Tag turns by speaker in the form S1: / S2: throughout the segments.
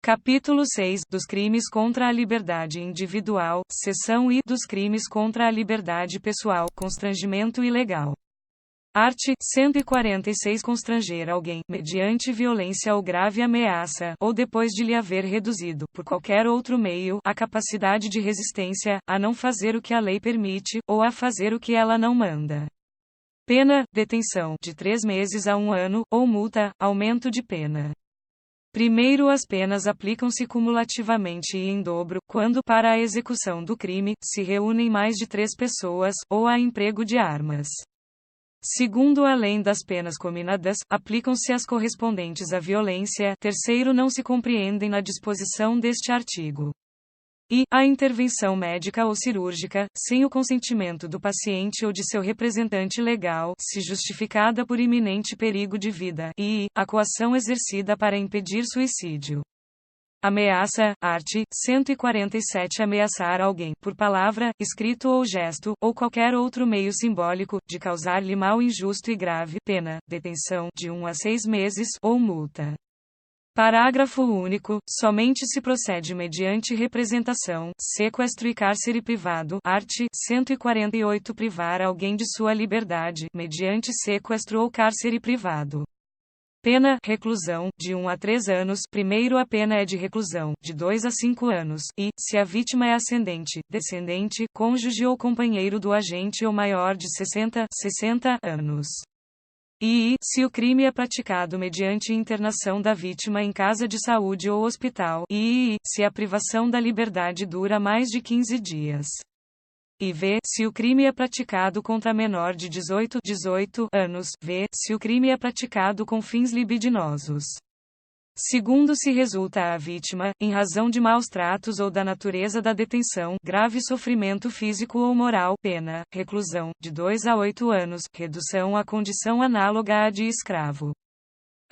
S1: Capítulo 6 dos crimes contra a liberdade individual, seção I dos crimes contra a liberdade pessoal, constrangimento ilegal. Art. 146 Constranger alguém, mediante violência ou grave ameaça, ou depois de lhe haver reduzido, por qualquer outro meio, a capacidade de resistência, a não fazer o que a lei permite, ou a fazer o que ela não manda. Pena, detenção, de 3 meses a 1 ano, ou multa, aumento de pena. Primeiro, as penas aplicam-se cumulativamente e em dobro, quando, para a execução do crime, se reúnem mais de 3 pessoas, ou há emprego de armas. Segundo, além das penas cominadas, aplicam-se as correspondentes à violência. Terceiro, não se compreendem na disposição deste artigo. E, a intervenção médica ou cirúrgica, sem o consentimento do paciente ou de seu representante legal, se justificada por iminente perigo de vida, e, a coação exercida para impedir suicídio. Ameaça, art. 147 Ameaçar alguém, por palavra, escrito ou gesto, ou qualquer outro meio simbólico, de causar-lhe mal injusto e grave, pena, detenção, de 1 a 6 meses, ou multa. Parágrafo único. Somente se procede mediante representação, sequestro e cárcere privado. Art. 148 Privar alguém de sua liberdade, mediante sequestro ou cárcere privado. Pena, reclusão, de 1 a 3 anos. Primeiro, a pena é de reclusão, de 2 a 5 anos, e, se a vítima é ascendente, descendente, cônjuge ou companheiro do agente ou maior de 60 anos. E, se o crime é praticado mediante internação da vítima em casa de saúde ou hospital, e, se a privação da liberdade dura mais de 15 dias. E v, se o crime é praticado contra menor de 18 anos, v, se o crime é praticado com fins libidinosos. Segundo, se resulta à vítima, em razão de maus tratos ou da natureza da detenção, grave sofrimento físico ou moral, pena, reclusão, de 2 a 8 anos, redução à condição análoga à de escravo.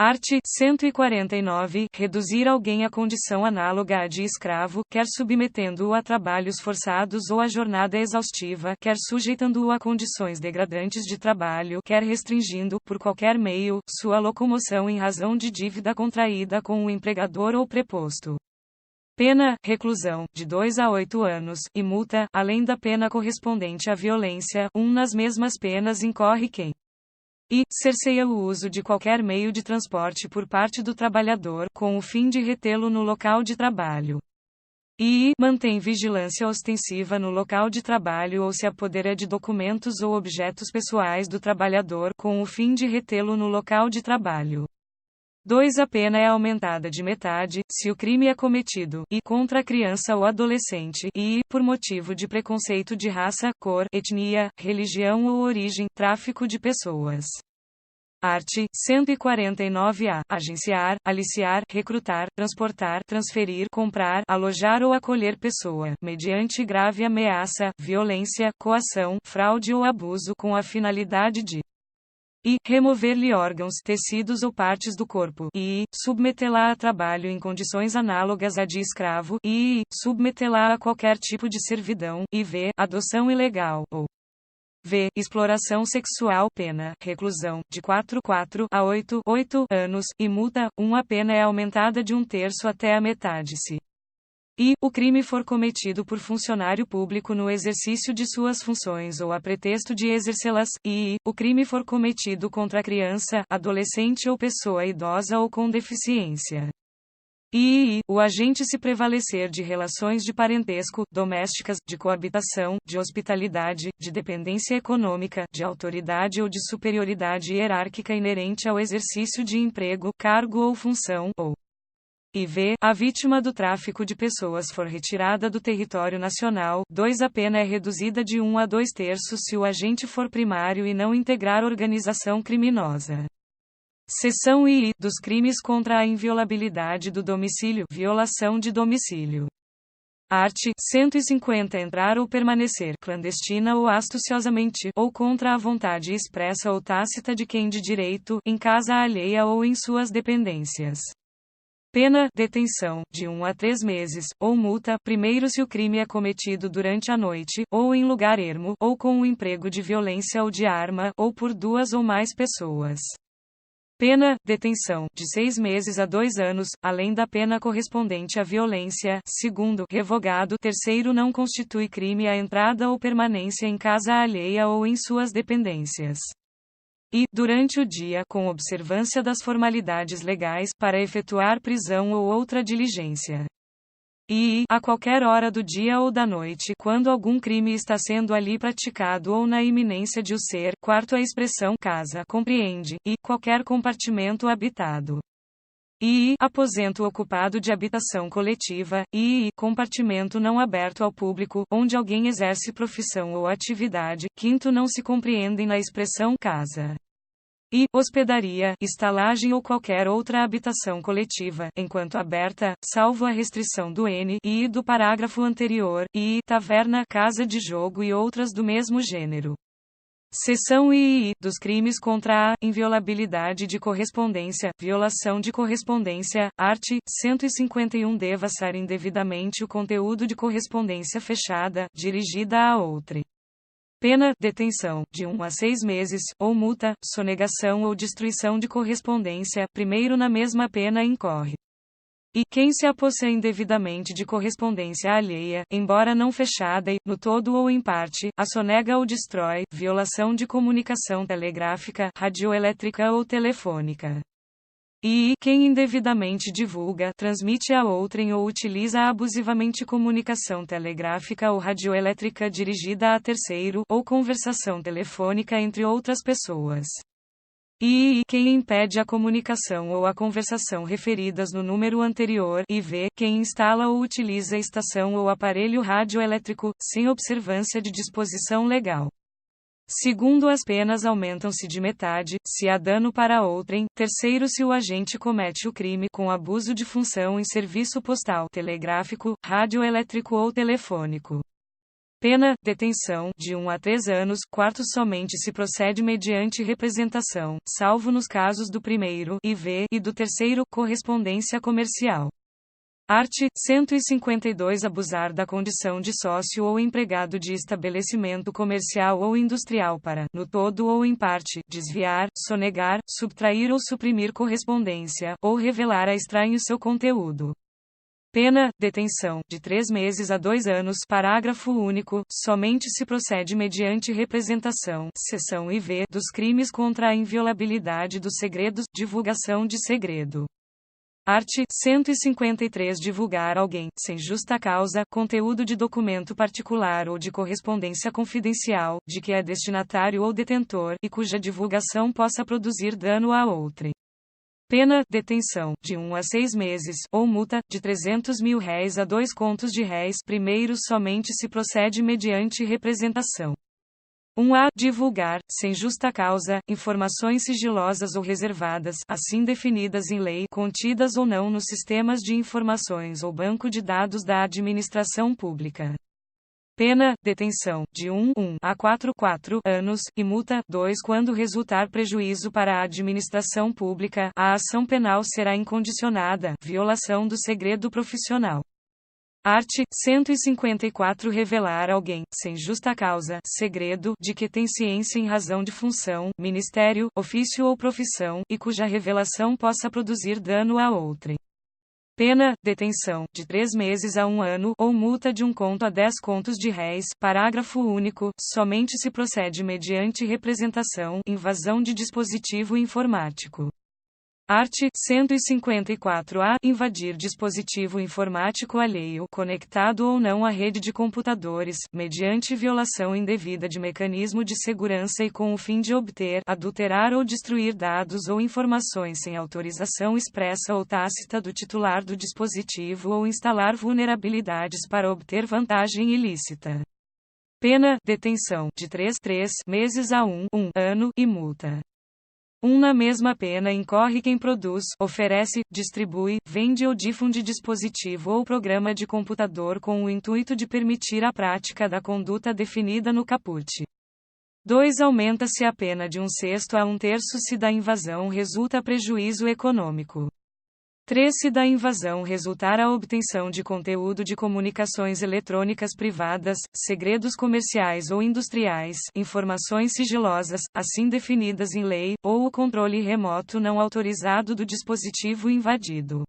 S1: Art. 149 Reduzir alguém à condição análoga à de escravo, quer submetendo-o a trabalhos forçados ou a jornada exaustiva, quer sujeitando-o a condições degradantes de trabalho, quer restringindo, por qualquer meio, sua locomoção em razão de dívida contraída com o empregador ou preposto. Pena, reclusão, de 2 a 8 anos, e multa, além da pena correspondente à violência. Nas mesmas penas incorre quem e cerceia o uso de qualquer meio de transporte por parte do trabalhador, com o fim de retê-lo no local de trabalho. E mantém vigilância ostensiva no local de trabalho ou se apodera de documentos ou objetos pessoais do trabalhador, com o fim de retê-lo no local de trabalho. 2 A pena é aumentada de metade, se o crime é cometido, e contra a criança ou adolescente, e, por motivo de preconceito de raça, cor, etnia, religião ou origem, tráfico de pessoas. Art. 149-A. Agenciar, aliciar, recrutar, transportar, transferir, comprar, alojar ou acolher pessoa, mediante grave ameaça, violência, coação, fraude ou abuso com a finalidade de e remover-lhe órgãos, tecidos ou partes do corpo, e submetê-la a trabalho em condições análogas à de escravo, e submetê-la a qualquer tipo de servidão, e v. adoção ilegal, ou v. exploração sexual. Pena, reclusão, de 4 a 8 anos, e multa. A pena é aumentada de 1/3 até a metade se e o crime for cometido por funcionário público no exercício de suas funções ou a pretexto de exercê-las, e o crime for cometido contra criança, adolescente ou pessoa idosa ou com deficiência. E o agente se prevalecer de relações de parentesco, domésticas, de coabitação, de hospitalidade, de dependência econômica, de autoridade ou de superioridade hierárquica inerente ao exercício de emprego, cargo ou função, ou e v. a vítima do tráfico de pessoas for retirada do território nacional. 2 A pena é reduzida de 1 a 2/3 se o agente for primário e não integrar organização criminosa. Seção I dos crimes contra a inviolabilidade do domicílio, violação de domicílio. Art. 150 Entrar ou permanecer, clandestina ou astuciosamente, ou contra a vontade expressa ou tácita de quem de direito, em casa alheia ou em suas dependências. Pena, detenção, de 1 a 3 meses, ou multa, primeiro se o crime é cometido durante a noite, ou em lugar ermo, ou com o emprego de violência ou de arma, ou por 2 ou mais pessoas. Pena, detenção, de 6 meses a 2 anos, além da pena correspondente à violência. Segundo, revogado. Terceiro, não constitui crime a entrada ou permanência em casa alheia ou em suas dependências. E, durante o dia, com observância das formalidades legais, para efetuar prisão ou outra diligência. E, a qualquer hora do dia ou da noite, quando algum crime está sendo ali praticado ou na iminência de o ser. Quarto, a expressão casa compreende, e, qualquer compartimento habitado. E, aposento ocupado de habitação coletiva, e, compartimento não aberto ao público, onde alguém exerce profissão ou atividade. Quinto, não se compreendem na expressão casa e hospedaria, estalagem ou qualquer outra habitação coletiva, enquanto aberta, salvo a restrição do N e do parágrafo anterior, e taverna, casa de jogo e outras do mesmo gênero. Seção II dos crimes contra a inviolabilidade de correspondência, violação de correspondência, art. 151 devassar indevidamente o conteúdo de correspondência fechada, dirigida a outrem. Pena, detenção, de 1 a 6 meses, ou multa, sonegação ou destruição de correspondência. Primeiro, na mesma pena incorre. E quem se apossa indevidamente de correspondência alheia, embora não fechada e, no todo ou em parte, a sonega ou destrói, violação de comunicação telegráfica, radioelétrica ou telefônica. E quem indevidamente divulga, transmite a outrem ou utiliza abusivamente comunicação telegráfica ou radioelétrica dirigida a terceiro, ou conversação telefônica entre outras pessoas. E quem impede a comunicação ou a conversação referidas no número anterior. E v. Quem instala ou utiliza estação ou aparelho radioelétrico, sem observância de disposição legal. Segundo, as penas aumentam-se de metade, se há dano para outrem. Terceiro, se o agente comete o crime com abuso de função em serviço postal, telegráfico, radioelétrico ou telefônico. Pena, detenção, de 1 a 3 anos. Quarto, somente se procede mediante representação, salvo nos casos do primeiro, IV, e do terceiro, correspondência comercial. Art. 152 abusar da condição de sócio ou empregado de estabelecimento comercial ou industrial para, no todo ou em parte, desviar, sonegar, subtrair ou suprimir correspondência, ou revelar a estranho seu conteúdo. Pena, detenção, de 3 meses a 2 anos. Parágrafo único. Somente se procede mediante representação, seção IV, dos crimes contra a inviolabilidade dos segredos, divulgação de segredo. Art. 153 divulgar alguém, sem justa causa, conteúdo de documento particular ou de correspondência confidencial, de que é destinatário ou detentor, e cuja divulgação possa produzir dano a outrem. Pena, detenção, de 1 a 6 meses, ou multa, de R$300.000 a 2 contos de réis. Primeiro, somente se procede mediante representação. 1a. Divulgar, sem justa causa, informações sigilosas ou reservadas, assim definidas em lei, contidas ou não nos sistemas de informações ou banco de dados da administração pública. Pena, detenção, de 1 a 4 anos, e multa. 2. Quando resultar prejuízo para a administração pública, a ação penal será incondicionada, violação do segredo profissional. Art. 154 revelar alguém, sem justa causa, segredo, de que tem ciência em razão de função, ministério, ofício ou profissão, e cuja revelação possa produzir dano a outrem. Pena, detenção, de 3 meses a 1 ano, ou multa de 1 conto a 10 contos de réis. Parágrafo único. Somente se procede mediante representação, invasão de dispositivo informático. Art. 154-A. Invadir dispositivo informático alheio, conectado ou não à rede de computadores, mediante violação indevida de mecanismo de segurança e com o fim de obter, adulterar ou destruir dados ou informações sem autorização expressa ou tácita do titular do dispositivo ou instalar vulnerabilidades para obter vantagem ilícita. Pena, detenção, de 3 meses a 1 ano, e multa. Na mesma pena incorre quem produz, oferece, distribui, vende ou difunde dispositivo ou programa de computador com o intuito de permitir a prática da conduta definida no caput. 2. Aumenta-se a pena de 1/6 a 1/3 se da invasão resulta prejuízo econômico. 3. Se da invasão resultar a obtenção de conteúdo de comunicações eletrônicas privadas, segredos comerciais ou industriais, informações sigilosas, assim definidas em lei, ou o controle remoto não autorizado do dispositivo invadido.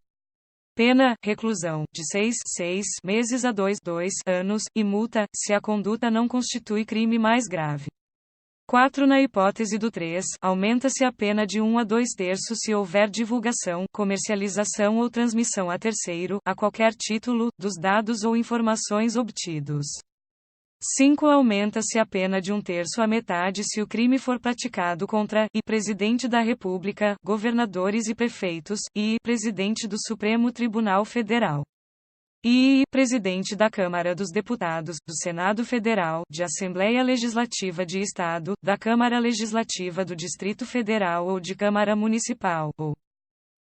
S1: Pena, reclusão, de 6 meses a 2 anos, e multa, se a conduta não constitui crime mais grave. 4. Na hipótese do 3, aumenta-se a pena de 1 a 2/3 se houver divulgação, comercialização ou transmissão a terceiro, a qualquer título, dos dados ou informações obtidos. 5. Aumenta-se a pena de 1/3 à metade se o crime for praticado contra e Presidente da República, governadores e prefeitos, e Presidente do Supremo Tribunal Federal. E Presidente da Câmara dos Deputados, do Senado Federal, de Assembleia Legislativa de Estado, da Câmara Legislativa do Distrito Federal ou de Câmara Municipal, ou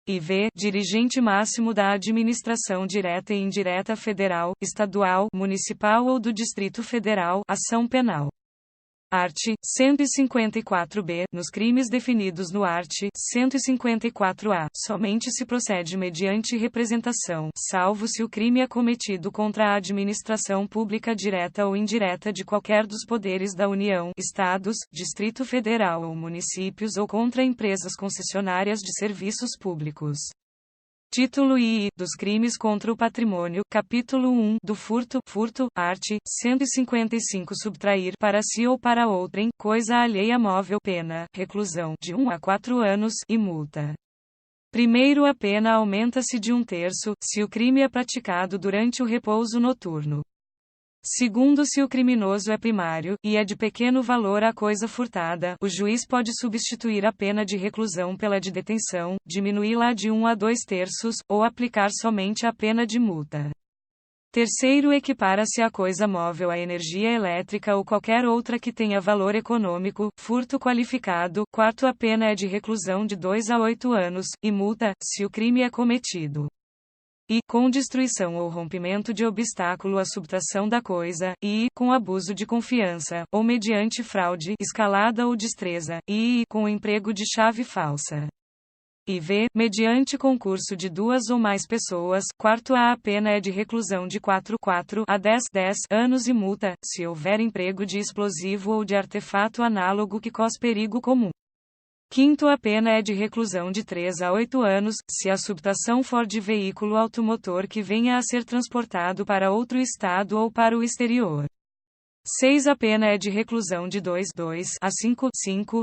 S1: IV, dirigente máximo da administração direta e indireta federal, estadual, municipal ou do Distrito Federal, ação penal. Art. 154b, nos crimes definidos no art. 154a, somente se procede mediante representação, salvo se o crime é cometido contra a administração pública direta ou indireta de qualquer dos poderes da União, Estados, Distrito Federal ou municípios ou contra empresas concessionárias de serviços públicos. Título II, dos crimes contra o patrimônio, capítulo 1, do furto, art. 155 subtrair para si ou para outrem, coisa alheia móvel, pena, reclusão, de 1 a 4 anos, e multa. Primeiro, a pena aumenta-se de 1/3, se o crime é praticado durante o repouso noturno. Segundo, se o criminoso é primário, e é de pequeno valor a coisa furtada, o juiz pode substituir a pena de reclusão pela de detenção, diminuí-la de 1 a 2/3, ou aplicar somente a pena de multa. Terceiro, equipara-se a coisa móvel à energia elétrica ou qualquer outra que tenha valor econômico, furto qualificado. Quarto, a pena é de reclusão de 2 a 8 anos, e multa, se o crime é cometido e com destruição ou rompimento de obstáculo à subtração da coisa, e com abuso de confiança, ou mediante fraude, escalada ou destreza, e com emprego de chave falsa. IV, mediante concurso de 2 ou mais pessoas. Quarto, a pena é de reclusão de 4 a 10 anos e multa, se houver emprego de explosivo ou de artefato análogo que cause perigo comum. Quinto, a pena é de reclusão de 3 a 8 anos, se a subtração for de veículo automotor que venha a ser transportado para outro estado ou para o exterior. 6. A pena é de reclusão de 2 a 5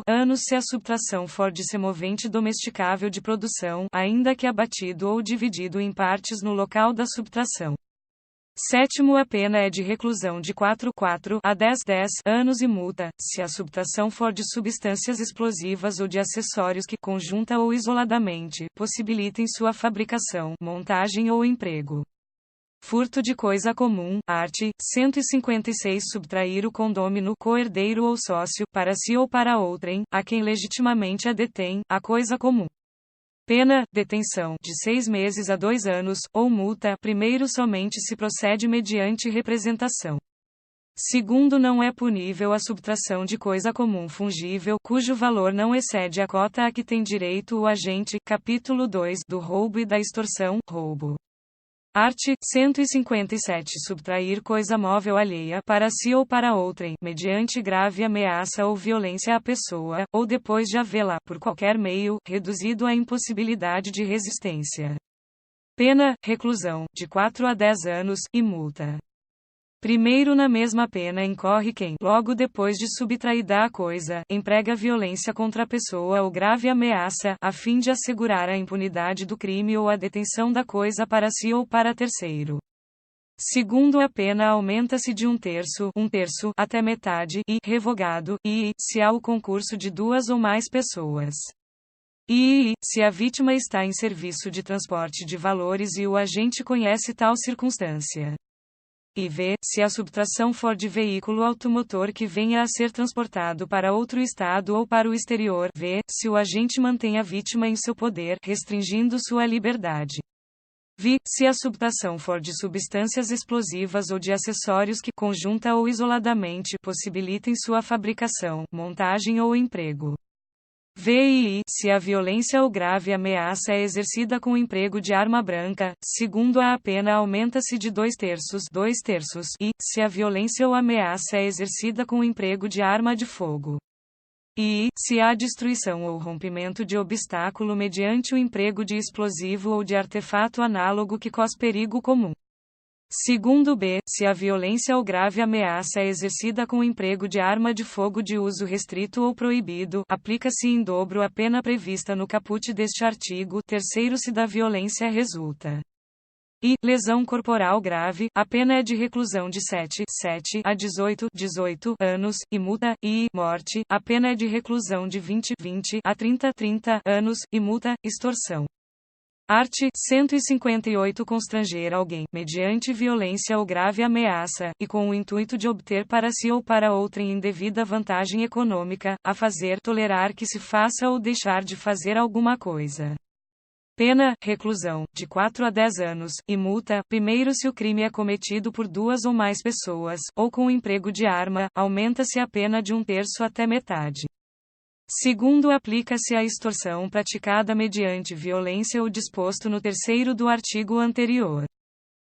S1: anos se a subtração for de semovente domesticável de produção, ainda que abatido ou dividido em partes no local da subtração. 7. A pena é de reclusão de 4 a 10 anos e multa, se a subtração for de substâncias explosivas ou de acessórios que, conjunta ou isoladamente, possibilitem sua fabricação, montagem ou emprego. Furto de coisa comum, art. 156 subtrair o condômino, coerdeiro ou sócio, para si ou para outrem, a quem legitimamente a detém, a coisa comum. Pena, detenção, de 6 meses a 2 anos, ou multa, primeiro somente se procede mediante representação. Segundo, não é punível a subtração de coisa comum fungível, cujo valor não excede a cota a que tem direito o agente, capítulo 2, do roubo e da extorsão, roubo. Art. 157 subtrair coisa móvel alheia, para si ou para outrem, mediante grave ameaça ou violência à pessoa, ou depois de havê-la, por qualquer meio, reduzido à impossibilidade de resistência. Pena, reclusão, de 4 a 10 anos, e multa. Primeiro, na mesma pena incorre quem, logo depois de subtraída a coisa, emprega violência contra a pessoa ou grave ameaça, a fim de assegurar a impunidade do crime ou a detenção da coisa para si ou para terceiro. Segundo, a pena aumenta-se de 1/3 até metade, e, revogado, e, se há o concurso de 2 ou mais pessoas. E, se a vítima está em serviço de transporte de valores e o agente conhece tal circunstância. E v, se a subtração for de veículo automotor que venha a ser transportado para outro estado ou para o exterior, v, se o agente mantém a vítima em seu poder, restringindo sua liberdade. V, se a subtração for de substâncias explosivas ou de acessórios que, conjunta ou isoladamente, possibilitem sua fabricação, montagem ou emprego. VII, se a violência ou grave ameaça é exercida com o emprego de arma branca, segundo a pena aumenta-se de 2/3, e, se a violência ou ameaça é exercida com o emprego de arma de fogo. E, se há destruição ou rompimento de obstáculo mediante o emprego de explosivo ou de artefato análogo que cause perigo comum. Segundo B, se a violência ou grave ameaça é exercida com o emprego de arma de fogo de uso restrito ou proibido, aplica-se em dobro a pena prevista no caput deste artigo. Terceiro, se da violência resulta e lesão corporal grave, a pena é de reclusão de 7 a 18 anos, e multa, e morte, a pena é de reclusão de 20 a 30 anos, e multa. Extorsão. Art. 158. Constranger alguém, mediante violência ou grave ameaça, e com o intuito de obter para si ou para outrem indevida vantagem econômica, a fazer, tolerar que se faça ou deixar de fazer alguma coisa. Pena, reclusão, de 4 a 10 anos, e multa, primeiro se o crime é cometido por 2 ou mais pessoas, ou com o emprego de arma, aumenta-se a pena de 1/3 até metade. Segundo, aplica-se a extorsão praticada mediante violência ou disposto no terceiro do artigo anterior.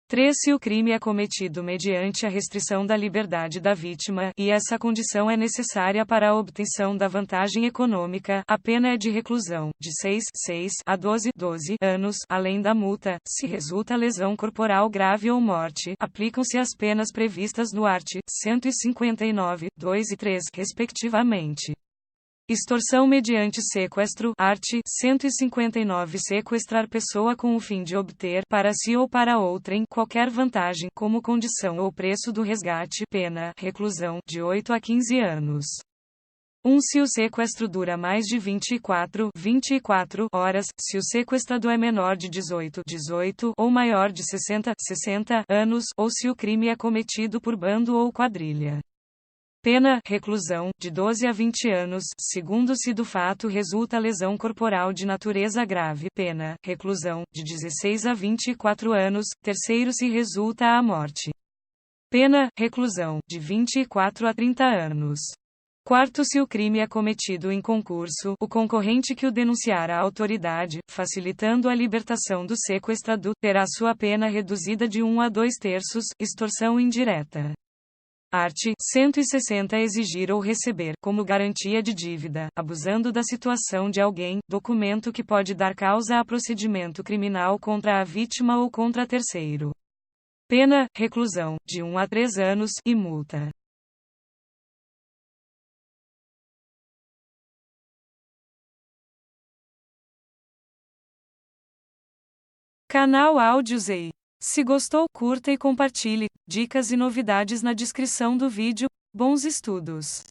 S1: 3. Se o crime é cometido mediante a restrição da liberdade da vítima, e essa condição é necessária para a obtenção da vantagem econômica, a pena é de reclusão, de 6 a 12 anos, além da multa. Se resulta lesão corporal grave ou morte, aplicam-se as penas previstas no art. 159, 2 e 3, respectivamente. Extorsão mediante sequestro, art. 159. Sequestrar pessoa com o fim de obter, para si ou para outrem, qualquer vantagem, como condição ou preço do resgate, pena, reclusão, de 8 a 15 anos. 1. Se o sequestro dura mais de 24 horas, se o sequestrado é menor de 18 ou maior de 60 anos, ou se o crime é cometido por bando ou quadrilha. Pena, reclusão, de 12 a 20 anos, segundo se do fato resulta lesão corporal de natureza grave. Pena, reclusão, de 16 a 24 anos, terceiro se resulta a morte. Pena, reclusão, de 24 a 30 anos. Quarto, se o crime é cometido em concurso, o concorrente que o denunciar à autoridade, facilitando a libertação do sequestrado, terá sua pena reduzida de 1 a 2/3. Extorsão indireta. Art. 160. Exigir ou receber, como garantia de dívida, abusando da situação de alguém, documento que pode dar causa a procedimento criminal contra a vítima ou contra terceiro. Pena, reclusão, de 1 a 3 anos, e multa. Canal Áudios EI. Se gostou, curta e compartilhe. Dicas e novidades na descrição do vídeo. Bons estudos!